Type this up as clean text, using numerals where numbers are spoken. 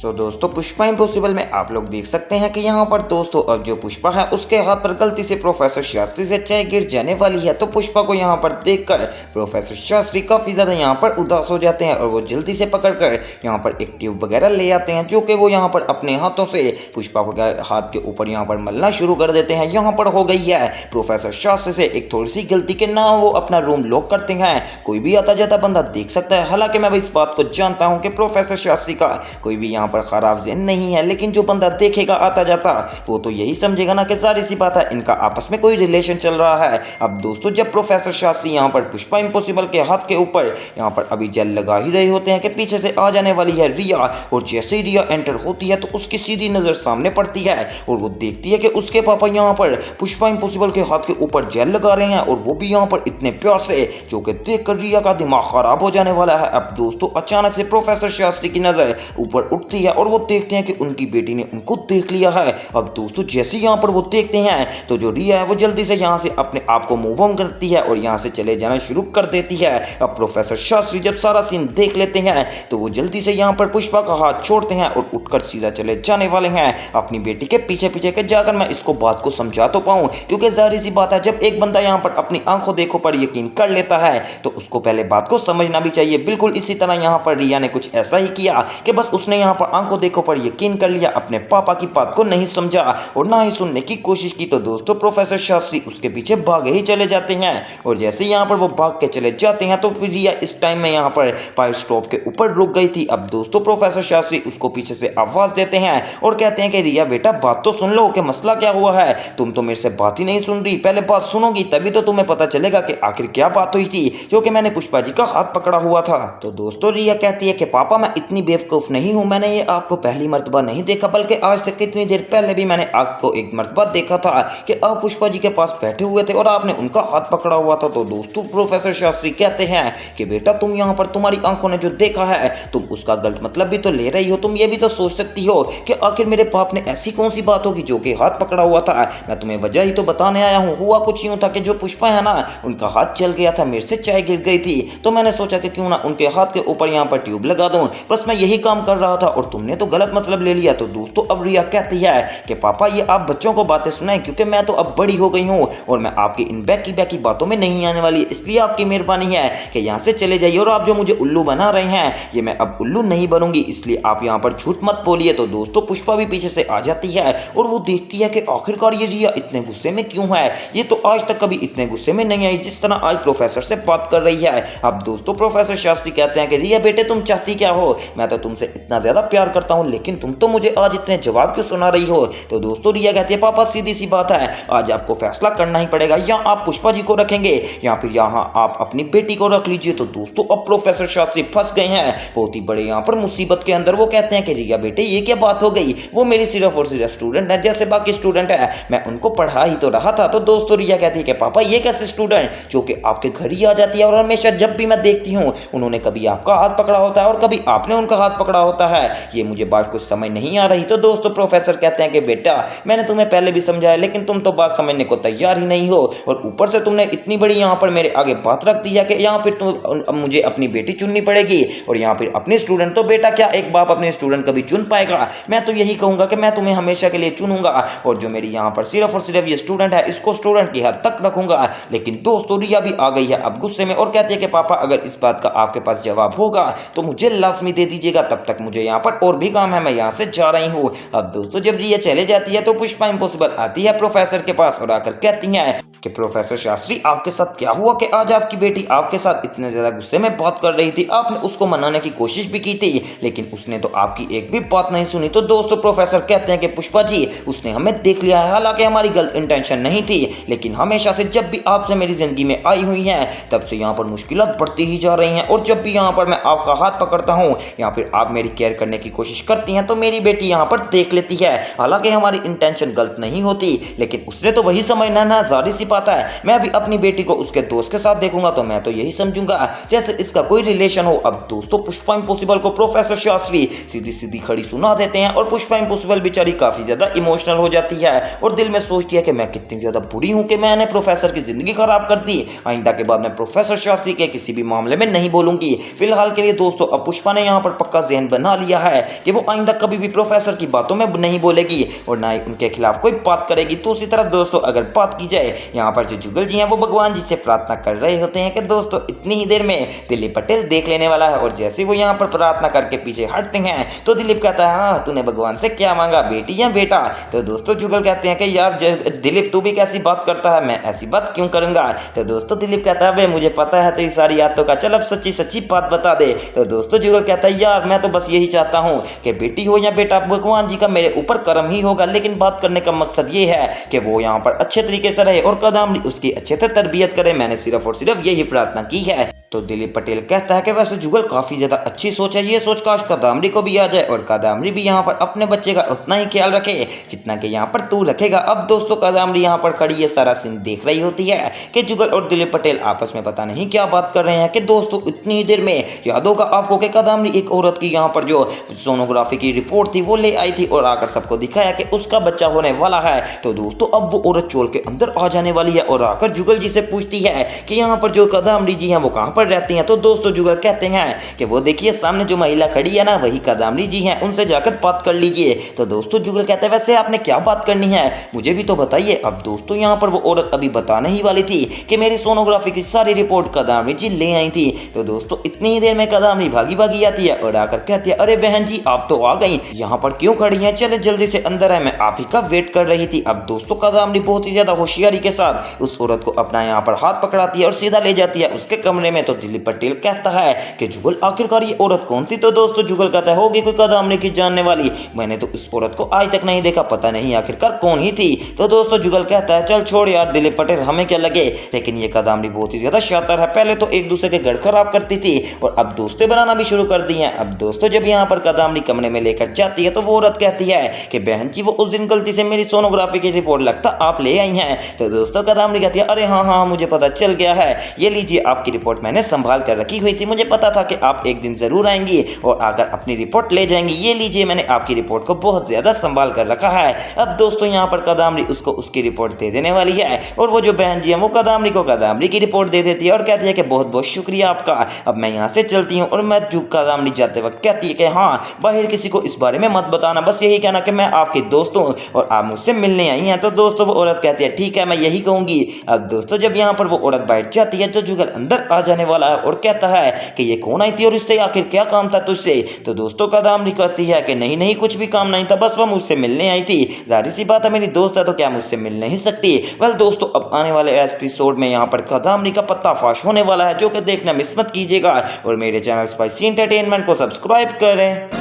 दोस्तों पुष्पा इम्पॉसिबल में आप लोग देख सकते हैं कि यहाँ पर दोस्तों अब जो पुष्पा है उसके हाथ पर गलती से प्रोफेसर शास्त्री से चाय गिर जाने वाली है। तो पुष्पा को यहाँ पर देखकर प्रोफेसर शास्त्री काफी ज्यादा यहाँ पर उदास हो जाते हैं और वो जल्दी से पकड़कर यहाँ पर एक ट्यूब वगैरह ले आते हैं, जो कि वो यहाँ पर अपने हाथों से पुष्पा के हाथ के ऊपर यहाँ पर मलना शुरू कर देते हैं। यहाँ पर हो गई है प्रोफेसर शास्त्री से एक थोड़ी सी गलती के ना वो अपना रूम लॉक करते हैं, कोई भी आता जाता बंदा देख सकता है। हालांकि मैं इस बात को जानता हूँ कि प्रोफेसर शास्त्री का कोई भी यहाँ पर खराब ज़हन नहीं है, लेकिन जो बंदा देखेगा आता जाता वो तो यही समझेगा ना कि सारी सी बात है इनका आपस में कोई रिलेशन चल रहा है। अब दोस्तों जब प्रोफेसर शास्त्री यहाँ पर पुष्पा इम्पॉसिबल के हाथ के ऊपर यहाँ पर अभी जेल लगा ही रहे होते हैं कि पीछे से आ जाने वाली है रिया, और जैसे ही रिया एंटर होती है तो उसकी सीधी नज़र सामने पड़ती है और वो देखती है कि उसके पापा यहाँ पर पुष्पा इम्पॉसिबल के हाथ के ऊपर जेल लगा रहे हैं, और वो भी यहाँ पर इतने प्यार से, जो कि देख कर रिया का दिमाग खराब हो जाने वाला है। अब दोस्तों अचानक से प्रोफेसर शास्त्री की नज़र ऊपर उठती है और वो देखते हैं कि उनकी बेटी ने उनको देख लिया है। अब दोस्तों जैसे यहाँ पर वो देखते हैं तो जो रिया है वो जल्दी से यहाँ से अपने आप को मूव ऑन करती है और यहाँ से चले जाना शुरू कर देती है। अब प्रोफेसर शास्त्री जब सारा सीन देख लेते हैं तो वो जल्दी से यहाँ पर पुष्पा का हाथ छोड़ते हैं और उठकर सीधा चले जाने वाले हैं अपनी बेटी के पीछे पीछे के जाकर मैं इसको बात को समझा तो पाऊँ, क्योंकि जाहिर सी बात है जब एक बंदा यहाँ पर अपनी आंखों देखो पर यकीन कर लेता है तो उसको पहले बात को समझना भी चाहिए। बिल्कुल इसी तरह यहाँ पर रिया ने कुछ ऐसा ही किया कि बस उसने यहाँ पर आंखों देखो पर यकीन कर लिया, अपने पापा की बात को नहीं समझा और ना ही सुनने की कोशिश की। तो दोस्तों प्रोफेसर शास्त्री उसके पीछे भागे ही चले जाते हैं और जैसे यहाँ पर वो भाग के चले जाते हैं तो फिर रिया इस टाइम में यहाँ पर फायर स्टॉप के ऊपर रुक गई थी। अब दोस्तों प्रोफेसर शास्त्री उसको पीछे से आवाज देते हैं और कहते हैं कि रिया बेटा बात तो सुन लो कि मसला क्या हुआ है, तुम तो मेरे से बात ही नहीं सुन रही, पहले बात सुनोगी तभी तो तुम्हें पता चलेगा कि आखिर क्या बात हुई थी, क्योंकि मैंने पुष्पा जी का हाथ पकड़ा हुआ था। तो दोस्तों रिया कहती है कि पापा मैं इतनी बेवकूफ नहीं हूं, मैंने ये आपको पहली मर्तबा नहीं देखा, बल्कि आज तक कितनी देर पहले भी मैंने आपको एक मर्तबा देखा था कि आप पुष्पा जी के पास बैठे हुए थे और आपने उनका हाथ पकड़ा हुआ था। तो दोस्तों प्रोफेसर शास्त्री कहते हैं कि बेटा तुम यहाँ पर तुम्हारी आंखों ने जो देखा है तुम उसका गलत मतलब भी तो ले रही हो, तुम ये भी तो सोच सकती हो कि आखिर मेरे बाप ने ऐसी कौन सी बात होगी जो कि हाथ पकड़ा हुआ था। मैं तुम्हें वजह ही तो बताने आया हूँ। हुआ कुछ यूं था कि जो पुष्पा है ना उनका हाथ जल गया था, मेरे से चाय गिर गई थी, तो मैंने सोचा कि क्यों ना उनके हाथ के ऊपर यहाँ पर ट्यूब लगा दूं, बस मैं यही काम कर रहा था और तुमने तो गलत मतलब ले लिया। तो दोस्तों अब रिया कहती है कि पापा ये आप बच्चों को बातें सुनाएं, क्योंकि मैं तो अब बड़ी हो गई हूँ और मैं आपकी इन बैकी बातों में नहीं आने वाली, इसलिए आपकी मेहरबानी है कि यहाँ से चले जाइए और आप जो मुझे उल्लू बना रहे हैं ये मैं अब उल्लू नहीं बनूंगी, इसलिए आप यहाँ पर झूठ मत बोलिए। तो दोस्तों पुष्पा भी पीछे से आ जाती है और वो देखती है कि आखिरकार ये रिया इतने गुस्से में क्यों है, ये तो आज तक कभी इतने गुस्से में नहीं आई जिस तरह आज प्रोफेसर से बात कर रही है। अब दोस्तों प्रोफेसर शास्त्री कहते हैं कि रिया बेटे तुम चाहती क्या हो, मैं तो तुमसे इतना ज्यादा प्यार करता हूँ लेकिन तुम तो मुझे आज इतने जवाब क्यों सुना रही हो। तो दोस्तों रिया कहती है पापा सीधी सी बात है, आज आपको फैसला करना ही पड़ेगा, या आप पुष्पा जी को रखेंगे या फिर यहाँ आप अपनी बेटी को रख लीजिए। तो दोस्तों अब प्रोफेसर शास्त्री फंस गए हैं बहुत ही बड़े यहाँ पर मुसीबत के अंदर। वो कहते हैं कि रिया बेटे ये क्या बात हो गई, वो मेरी सिर्फ और सिर्फ स्टूडेंट है जैसे बाकी स्टूडेंट है, मैं उनको पढ़ा ही तो रहा था। तो दोस्तों रिया कहती है कि पापा ये कैसे स्टूडेंट जो कि आपके घर ही आ जाती है और हमेशा जब भी मैं देखती हूँ उन्होंने कभी आपका हाथ पकड़ा होता है और कभी आपने उनका हाथ पकड़ा होता है, ये मुझे बात कुछ समझ नहीं आ रही। तो दोस्तों प्रोफेसर कहते हैं कि बेटा मैंने तुम्हें पहले भी समझाया लेकिन तुम तो बात समझने को तैयार ही नहीं हो, और ऊपर से तुमने इतनी बड़ी यहाँ पर मेरे आगे बात रख दी है कि यहाँ फिर तुम मुझे अपनी बेटी चुननी पड़ेगी और यहाँ फिर अपनी स्टूडेंट। तो बेटा क्या एक बाप अपने स्टूडेंट कभी चुन पाएगा, मैं तो यही कहूंगा कि मैं तुम्हें हमेशा के लिए चुनूंगा और जो मेरी यहाँ पर सिर्फ और सिर्फ ये स्टूडेंट है इसको स्टूडेंट की हद तक रखूंगा। लेकिन दोस्तों रिया भी आ गई है अब गुस्से में और कहती है कि पापा अगर इस बात का आपके पास जवाब होगा तो मुझे लाजमी दे दीजिएगा, तब तक मुझे यहाँ पर और भी काम है, मैं यहाँ से जा रही हूँ। अब दोस्तों जब रिया चले जाती है तो पुष्पा इम्पॉसिबल आती है प्रोफेसर के पास और आकर कहती है कि प्रोफेसर शास्त्री आपके साथ क्या हुआ कि आज आपकी बेटी आपके साथ इतने ज्यादा गुस्से में बात कर रही थी, आपने उसको मनाने की कोशिश भी की थी लेकिन उसने तो आपकी एक भी बात नहीं सुनी। तो दोस्तों प्रोफेसर कहते हैं कि पुष्पा जी उसने हमें देख लिया है, हालांकि हमारी गलत इंटेंशन नहीं थी, लेकिन हमेशा से जब भी आपसे मेरी जिंदगी में आई हुई है तब से यहाँ पर मुश्किलात बढ़ती ही जा रही हैं, और जब भी यहाँ पर मैं आपका हाथ पकड़ता हूँ या फिर आप मेरी केयर करने की कोशिश करती हैं तो मेरी बेटी यहाँ पर देख लेती है, हालांकि हमारी इंटेंशन गलत नहीं होती, लेकिन उसने तो वही समझना ना, जारी सी छिपाता है। मैं अभी अपनी बेटी को उसके दोस्त के साथ देखूंगा तो मैं तो यही समझूंगा जैसे इसका कोई रिलेशन हो। अब दोस्तों पुष्पा इम्पॉसिबल को प्रोफेसर शास्त्री सीधी सीधी खड़ी सुना देते हैं और पुष्पा इम्पॉसिबल बेचारी काफी ज्यादा इमोशनल हो जाती है और दिल में सोचती है कि मैं कितनी ज्यादा बुरी हूं कि मैंने प्रोफेसर की जिंदगी खराब कर दी। आइंदा के बाद मैं प्रोफेसर शास्त्री के किसी भी मामले में नहीं बोलूंगी। फिलहाल के लिए दोस्तों अब पुष्पा ने यहाँ पर पक्का ज़हन बना लिया है कि वो आइंदा कभी भी प्रोफेसर की बातों में नहीं बोलेगी और ना ही उनके खिलाफ कोई बात करेगी। तो उसी तरह दोस्तों अगर बात की जाए यहाँ पर जो जुगल जी हैं वो भगवान जी से प्रार्थना कर रहे होते हैं कि दोस्तों इतनी ही देर में दिलीप पटेल देख लेने वाला है और जैसे वो यहाँ पर प्रार्थना करके पीछे हटते हैं तो दिलीप कहता है हाँ तूने भगवान से क्या मांगा बेटी या बेटा। तो दोस्तों जुगल कहते हैं कि यार दिलीप तू भी कैसी बात करता है, मैं ऐसी बात क्यों करूंगा। तो दोस्तों दिलीप कहता है मुझे पता है तेरी सारी यादों का, चल अब सच्ची सच्ची बात बता दे। तो दोस्तों जुगल कहता है यार मैं तो बस यही चाहता हूँ कि बेटी हो या बेटा भगवान जी का मेरे ऊपर कर्म ही होगा, लेकिन बात करने का मकसद ये है कि वो यहाँ पर अच्छे तरीके से रहे और कदामरी उसकी अच्छे से तरबियत करे। मैंने सिर्फ और सिर्फ यही प्रार्थना की है। तो दिलीप पटेल कहता है कि वैसे जुगल काफी ज्यादा अच्छी सोच है, ये सोच काश कदामरी को भी आ जाए और कदामरी भी यहाँ पर अपने बच्चे का उतना ही ख्याल रखे जितना कि यहाँ पर तू रखेगा। अब दोस्तों कदामरी यहाँ पर खड़ी ये सारा सीन देख रही होती है कि जुगल और दिलीप पटेल आपस में पता नहीं क्या बात कर रहे हैं कि दोस्तों इतनी ही देर में याद होगा आपको कि कदामरी एक औरत की यहाँ पर जो सोनोग्राफी की रिपोर्ट थी वो ले आई थी और आकर सबको दिखाया कि उसका बच्चा होने वाला है। तो दोस्तों अब वो औरत चोल के अंदर आ जाने वाली है और आकर जुगल जी से पूछती है कि यहाँ पर जो कदामरी जी हैं वो कहाँ पर रहती हैं। तो दोस्तों जुगल कहते हैं कि वो देखिए सामने जो महिला खड़ी है ना वही कदामरी जी हैं, उनसे जाकर बात कर लीजिए। तो दोस्तों जुगल कहते हैं वैसे आपने क्या बात करनी है मुझे भी तो बताइए। अब दोस्तों यहाँ पर वो औरत अभी बताने ही वाली थी कि मेरी सोनोग्राफी की सारी रिपोर्ट कदामरी जी ले आई थी। तो दोस्तों इतनी ही देर में कदामरी भागी भागी आती है और आकर कहती है अरे बहन जी आप तो आ गई, यहाँ पर क्यों खड़ी हैं, चले जल्दी से अंदर है, मैं आप ही का वेट कर रही थी। अब दोस्तों कदामरी बहुत ही ज्यादा होशियारी के साथ उस औरत को अपना यहाँ पर हाथ पकड़ाती है और सीधा ले जाती है उसके कमरे में। तो दिलीप पटेल कहता है कि जुगल आखिरकार ये औरत कौन थी। तो दोस्तों जुगल कहता है होगी कोई कदामरी की जानने वाली, मैंने तो इस औरत को आज तक नहीं देखा, पता नहीं आखिरकार कौन ही थी। तो दोस्तों जुगल कहता है चल छोड़ यार दिलीप पटेल हमें क्या लगे, लेकिन ये कदामरी बहुत ही ज्यादा शातिर है, पहले तो एक दूसरे के घर खराब करती थी और अब दोस्तें बनाना भी शुरू कर दी हैं। अब दोस्तों जब यहाँ पर कदामरी कमरे में लेकर जाती है तो वो औरत कहती है कि बहन जी वो उस दिन गलती से मेरी सोनोग्राफी की रिपोर्ट लगता आप ले आई हैं। तो दोस्तों कदामरी कहती है अरे हाँ हाँ मुझे पता चल गया है, ये लीजिए आपकी रिपोर्ट मैंने संभाल कर रखी हुई थी, मुझे पता था कि आप एक दिन जरूर आएंगी और आकर अपनी रिपोर्ट ले जाएंगी, ये लीजिए मैंने आपकी रिपोर्ट को बहुत ज्यादा संभाल कर रखा है। अब दोस्तों यहाँ पर कदामरी उसको उसकी रिपोर्ट दे देने वाली है और वो जो बहन जी है वो कदामरी को कदामरी की रिपोर्ट दे देती है और कहती है कि बहुत बहुत शुक्रिया आपका, अब मैं यहाँ से चलती हूँ। और मैं जो कदामरी जाते वक्त कहती है कि हाँ बाहर किसी को इस बारे में मत बताना, बस यही कहना कि मैं आपकी दोस्त हूँ और आप मुझसे मिलने आई हैं। तो दोस्तों वो औरत कहती है ठीक है मैं यही कहूँगी। अब दोस्तों जब यहाँ पर वो औरत बैठ जाती है तो जुगल अंदर आ जाने वाला है और कहता है कि ये कौन आई थी और इससे आखिर क्या काम था तुझसे। तो दोस्तों कदामरी कहती है कि नहीं नहीं कुछ भी काम नहीं था, बस वो मुझसे मिलने आई थी, जाहिर सी बात है मेरी दोस्त है तो क्या मुझसे मिल नहीं सकती। वेल दोस्तों अब आने वाले एपिसोड में यहाँ पर कदामरी का पत्ताफाश होने वाला है जो कि देखना मिस मत कीजिएगा और मेरे चैनल स्पाइसी एंटरटेनमेंट को सब्सक्राइब करें।